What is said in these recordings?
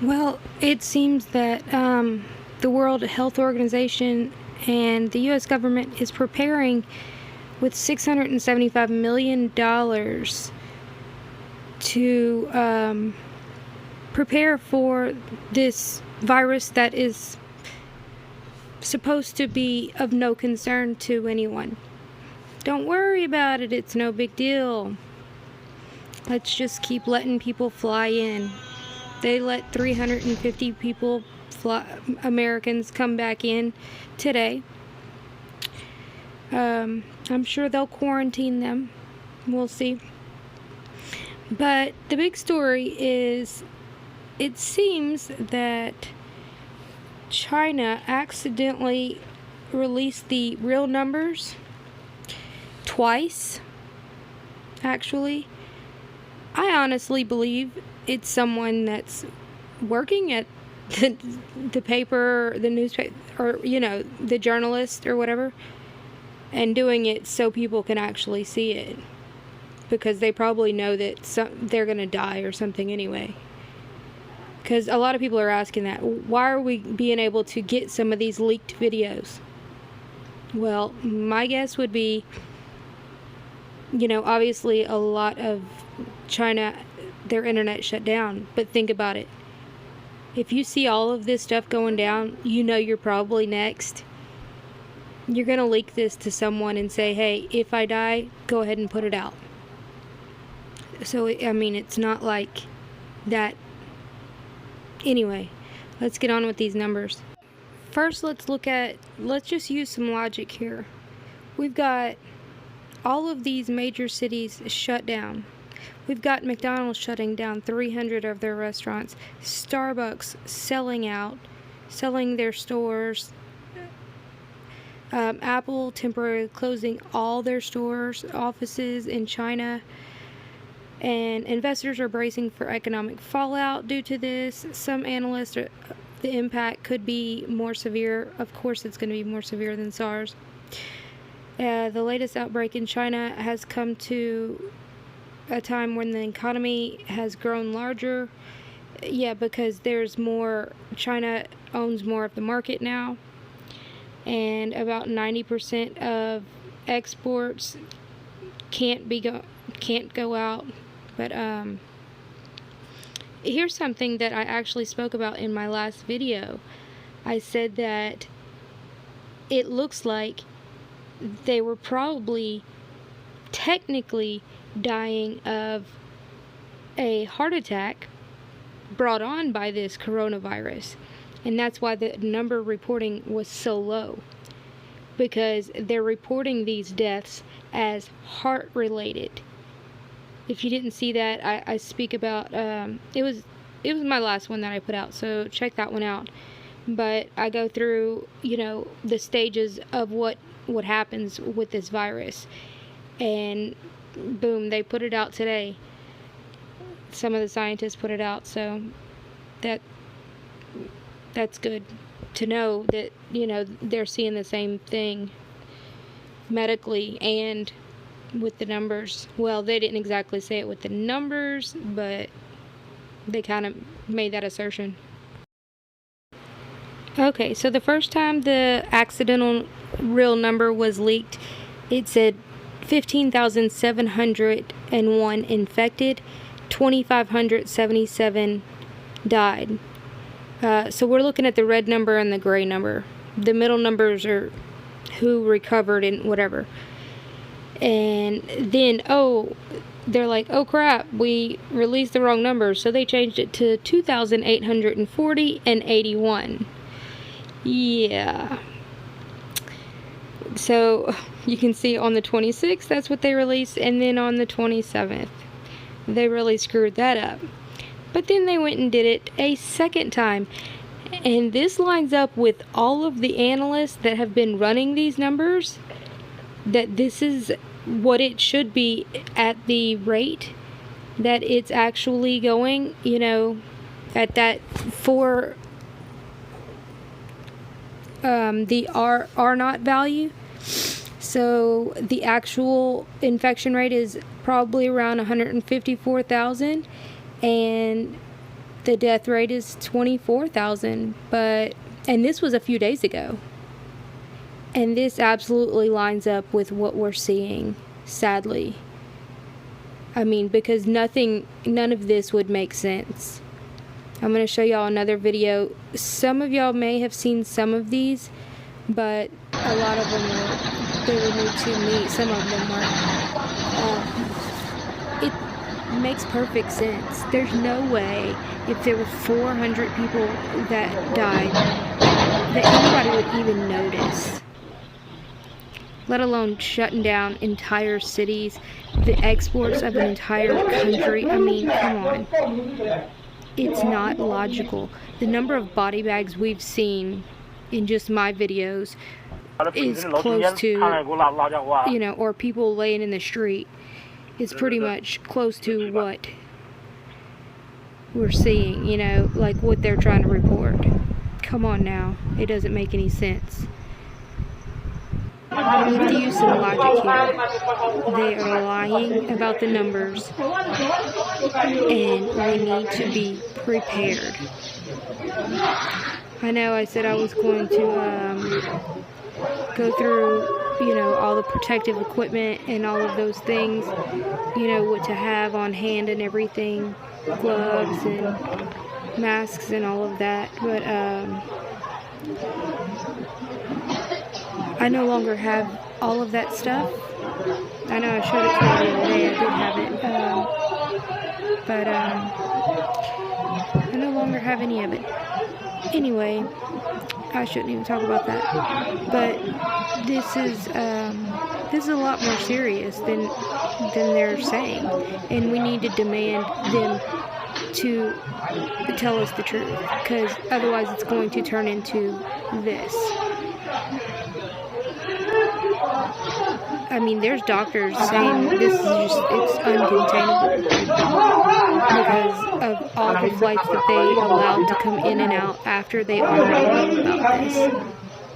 Well, it seems that the World Health Organization and the U.S. government is preparing with $675 million to prepare for this virus that is supposed to be of no concern to anyone. Don't worry about it, it's no big deal. Let's just keep letting people fly in. They let 350 people Americans come back in today. I'm sure they'll quarantine them. We'll see. But the big story is, it seems that China accidentally released the real numbers twice, actually. I honestly believe it's someone that's working at the paper, the newspaper, or, the journalist or whatever, and doing it so people can actually see it. Because they probably know that they're going to die or something anyway. Because a lot of people are asking that. Why are we being able to get some of these leaked videos? Well, my guess would be, obviously a lot of China, their internet shut down. But think about it. If you see all of this stuff going down, you're probably next. You're going to leak this to someone and say, hey, if I die, go ahead and put it out. So, it's not like that. Anyway, let's get on with these numbers. First, let's just use some logic here. We've got all of these major cities shut down. We've got McDonald's shutting down 300 of their restaurants. Starbucks selling their stores. Apple temporarily closing all their stores, offices in China. And investors are bracing for economic fallout due to this. Some analysts the impact could be more severe. Of course, it's going to be more severe than SARS. The latest outbreak in China has come to a time when the economy has grown larger. Yeah, because there's more. China owns more of the market now, and about 90% of exports can't go out. But here's something that I actually spoke about in my last video. I said that it looks like they were probably technically dying of a heart attack brought on by this coronavirus. And that's why the number reporting was so low. Because they're reporting these deaths as heart related. If you didn't see that, I speak about, it was my last one that I put out, so check that one out. But I go through, the stages of what happens with this virus. And boom, they put it out today. Some of the scientists put it out, so that's good to know that, they're seeing the same thing medically and with the numbers. Well, they didn't exactly say it with the numbers, but they kind of made that assertion. Okay, so the first time the accidental real number was leaked, it said 15,701 infected, 2,577 died. So we're looking at the red number and the gray number. The middle numbers are who recovered and whatever. And then, they're like, oh crap, we released the wrong number. So they changed it to 2,840 and 81. Yeah. So you can see on the 26th, that's what they released. And then on the 27th, they really screwed that up. But then they went and did it a second time. And this lines up with all of the analysts that have been running these numbers, that this is what it should be at the rate that it's actually going, at that for the R naught value. So the actual infection rate is probably around 154,000, and the death rate is 24,000, and this was a few days ago. And this absolutely lines up with what we're seeing, sadly. I mean, because none of this would make sense. I'm going to show y'all another video. Some of y'all may have seen some of these, but a lot of them were new to me. Some of them weren't. It makes perfect sense. There's no way, if there were 400 people that died, that anybody would even notice. Let alone shutting down entire cities, the exports of an entire country. I mean, come on. It's not logical. The number of body bags we've seen in just my videos is close to, you know, or people laying in the street. It's pretty much close to what we're seeing, you know, like what they're trying to report. Come on now. It doesn't make any sense. We have to use some logic here. They are lying about the numbers, and we need to be prepared. I know I said I was going to go through, you know, all the protective equipment and all of those things, you know, what to have on hand and everything, gloves and masks and all of that, but I no longer have all of that stuff. I know I showed it to you the other day, I did have it, but I no longer have any of it. Anyway, I shouldn't even talk about that, but this is a lot more serious than they're saying, and we need to demand them to tell us the truth, because otherwise it's going to turn into this. I mean, there's doctors saying this is just, it's uncontainable because of all the flights that they allowed to come in and out after they already knew about this.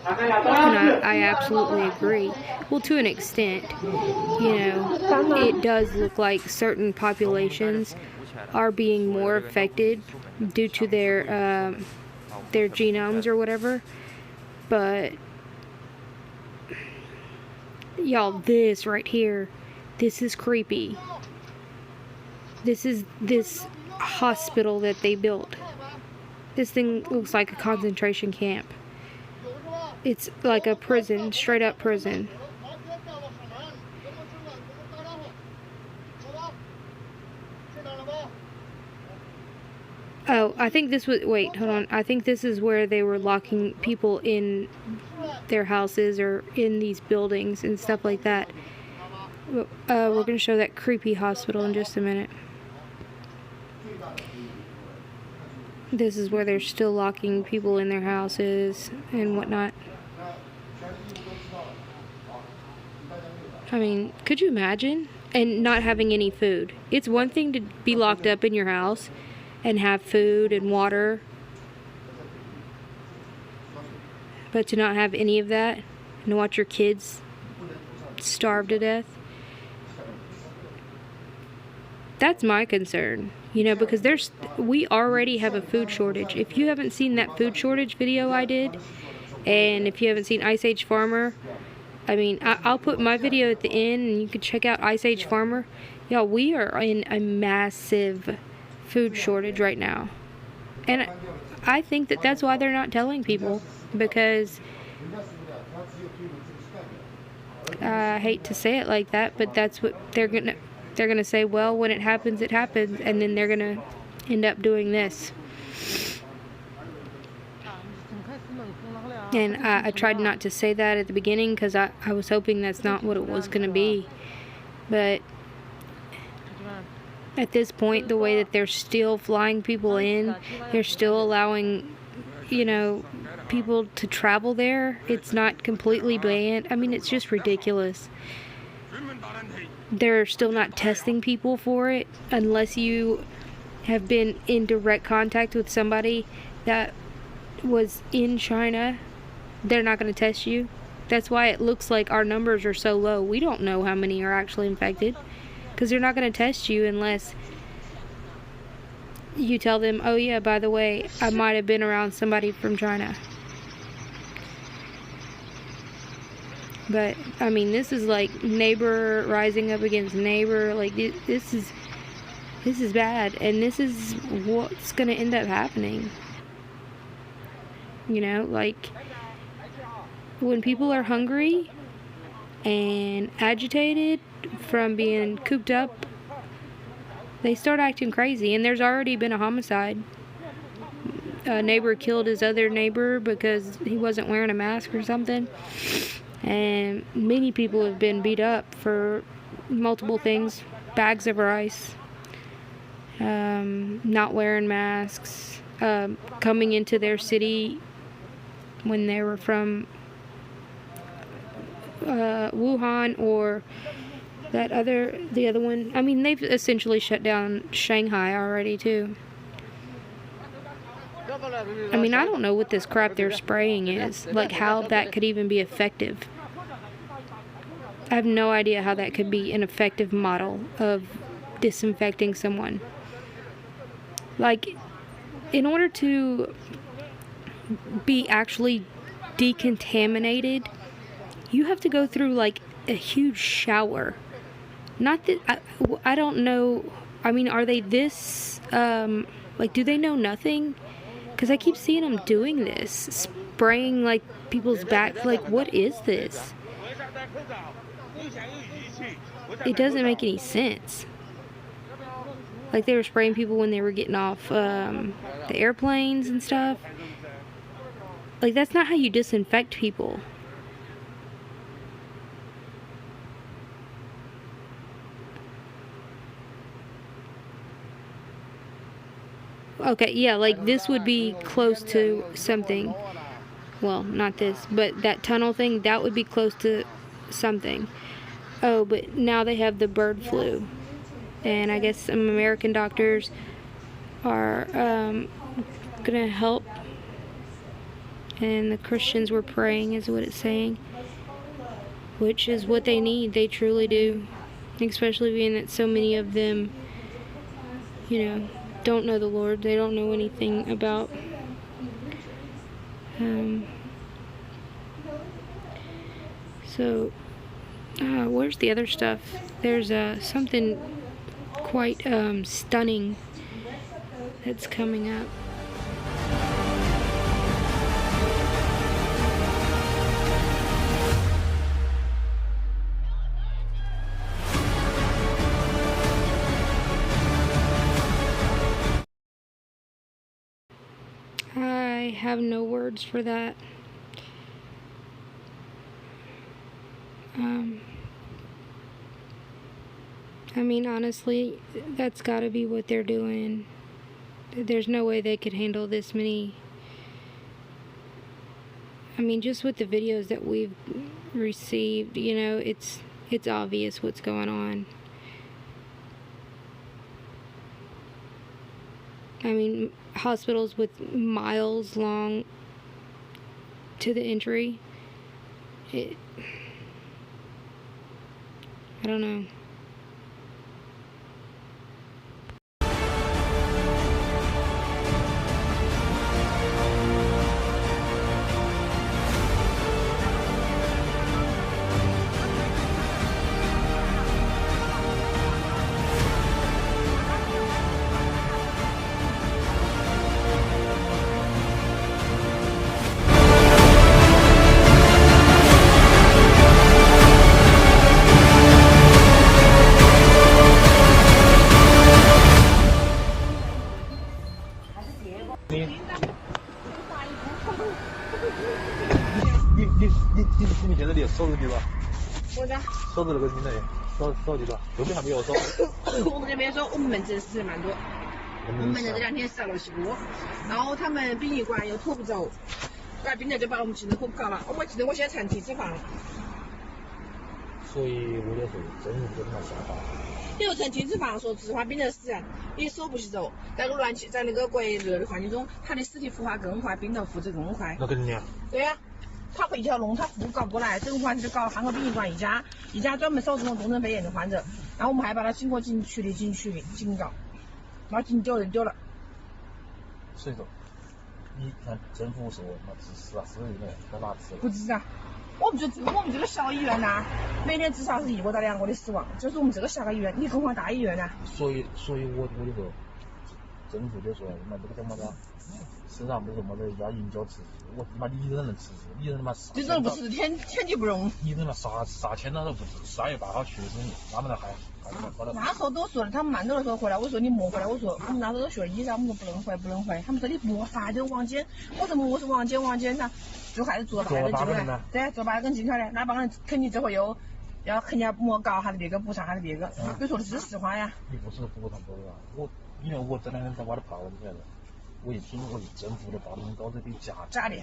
And I absolutely agree. Well, to an extent, you know, it does look like certain populations are being more affected due to their genomes or whatever, but y'all, this right here, this is creepy. This is this hospital that they built. This thing looks like a concentration camp. It's like a prison, straight up prison. Oh, I think this was, wait, hold on. I think this is where they were locking people in their houses or in these buildings and stuff like that. We're going to show that creepy hospital in just a minute. This is where they're still locking people in their houses and whatnot. I mean, could you imagine? And not having any food. It's one thing to be locked up in your house and have food and water, but to not have any of that and to watch your kids starve to death, that's my concern, you know, because we already have a food shortage. If you haven't seen that food shortage video I did, and if you haven't seen Ice Age Farmer, I mean, I'll put my video at the end and you can check out Ice Age Farmer. Y'all, we are in a massive food shortage right now, and I think that that's why they're not telling people, because I hate to say it like that, but that's what they're gonna say. Well, when it happens, and then they're gonna end up doing this. And I tried not to say that at the beginning because I was hoping that's not what it was gonna be, but at this point, the way that they're still flying people in, they're still allowing, you know, people to travel there. It's not completely banned. I mean, it's just ridiculous. They're still not testing people for it unless you have been in direct contact with somebody that was in China. They're not going to test you. That's why it looks like our numbers are so low. We don't know how many are actually infected, because they're not going to test you unless you tell them, oh yeah, by the way, I might have been around somebody from China. But I mean, this is like neighbor rising up against neighbor. Like this is bad, and this is what's gonna end up happening. You know, like when people are hungry and agitated from being cooped up, they start acting crazy. And there's already been a homicide. A neighbor killed his other neighbor because he wasn't wearing a mask or something. And many people have been beat up for multiple things. Bags of rice, not wearing masks, coming into their city when they were from Wuhan or the other one. I mean, they've essentially shut down Shanghai already too. I mean, I don't know what this crap they're spraying is, like how that could even be effective. I have no idea how that could be an effective model of disinfecting someone. Like, in order to be actually decontaminated, you have to go through like a huge shower. Not that I don't know. I mean, are they this like, do they know nothing? Because I keep seeing them doing this, spraying like people's backs. Like, what is this? It doesn't make any sense. Like, they were spraying people when they were getting off the airplanes and stuff. Like, that's not how you disinfect people. Okay, yeah, like this would be close to something. Well, not this, but that tunnel thing, that would be close to something. Oh, but now they have the bird flu. And I guess some American doctors are gonna help. And the Christians were praying, is what it's saying. Which is what they need, they truly do. Especially being that so many of them, you know, don't know the Lord. They don't know anything about so where's the other stuff? There's something quite stunning that's coming up. I have no words for that. I mean, honestly, that's gotta be what they're doing. There's no way they could handle this many. I mean, just with the videos that we've received, you know, it's obvious what's going on. I mean, hospitals with miles long to the entry. I don't know.你觉得你收入低吧？我的收入那个平台收低吧？有没有还没有收？我们这边说我们门诊死人蛮多，我们门诊这2天少了些多，然后他们殡仪馆又拖不走，怪病的就把我们急诊拖不搞了。我记得我现在成体脂肪，所以我就说真是不能瞎话。因为成体脂肪，说实话，病人死人你手不洗手，在个暖气在那个过热的环境中，他的尸体腐化更快，病毒复制更快。那肯定啊。对呀、他回去要弄，他不搞不过来，整个环境就搞汉口殡仪馆一家专门收这种重症肺炎的患者，然后我们还把他经过警区的警告，然后警丢人丢了。所以说，你看政府说嘛治死啊，死人的在哪治？不治啊。我们这个小医院呐，每年至少是1个到2个的死亡，就是我们这个小个医院，你何况大医院呢？所以我就说，政府就说嘛这个叫么子，市场不是么子要营销吃鸡，我他妈你一个人能吃鸡，你人他妈这种不是天地不容。你他妈啥钱他都不治，3月8号去世你，他们那还那时候都说了，他们蛮多的时候回来，我说你莫回来，我说我们那时候都学医噻，我们说不能回，他们说你莫发这个网检，我说我是网检呐，就还是做8个人进来，对，做8个人进来的，那帮人肯定最后又要肯定要莫搞下的别个补偿下的别个，就说的是实话呀。你不是补偿不了，因为我这2天在外头跑，你晓得，我一听我政府的报的高这比假的。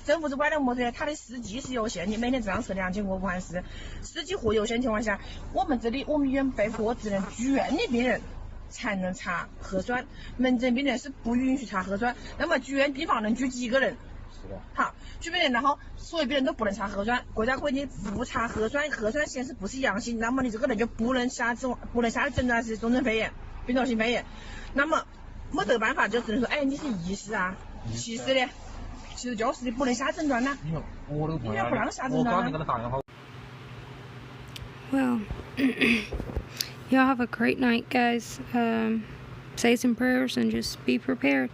政府是歪的么子？它的试剂是有限的，每天至少是2000个武汉市。试剂货有限情况下，我们医院被迫只能住院的病人才能查核酸，门诊病人是不允许查核酸。那么住院地方能住几个人？是的。好，住病人，然后所有病人都不能查核酸，国家规定不查核酸，核酸显示不是阳性，那么你这个人就不能下诊断是重症肺炎、病毒性肺炎。那么没得办法，就只能说，哎，你是医师啊，其实的。其实就是不能下诊断呐，因为我那个朋友不让下诊断。我刚才给他打电话。Well, y'all have a great night, guys. Say some prayers and just be prepared.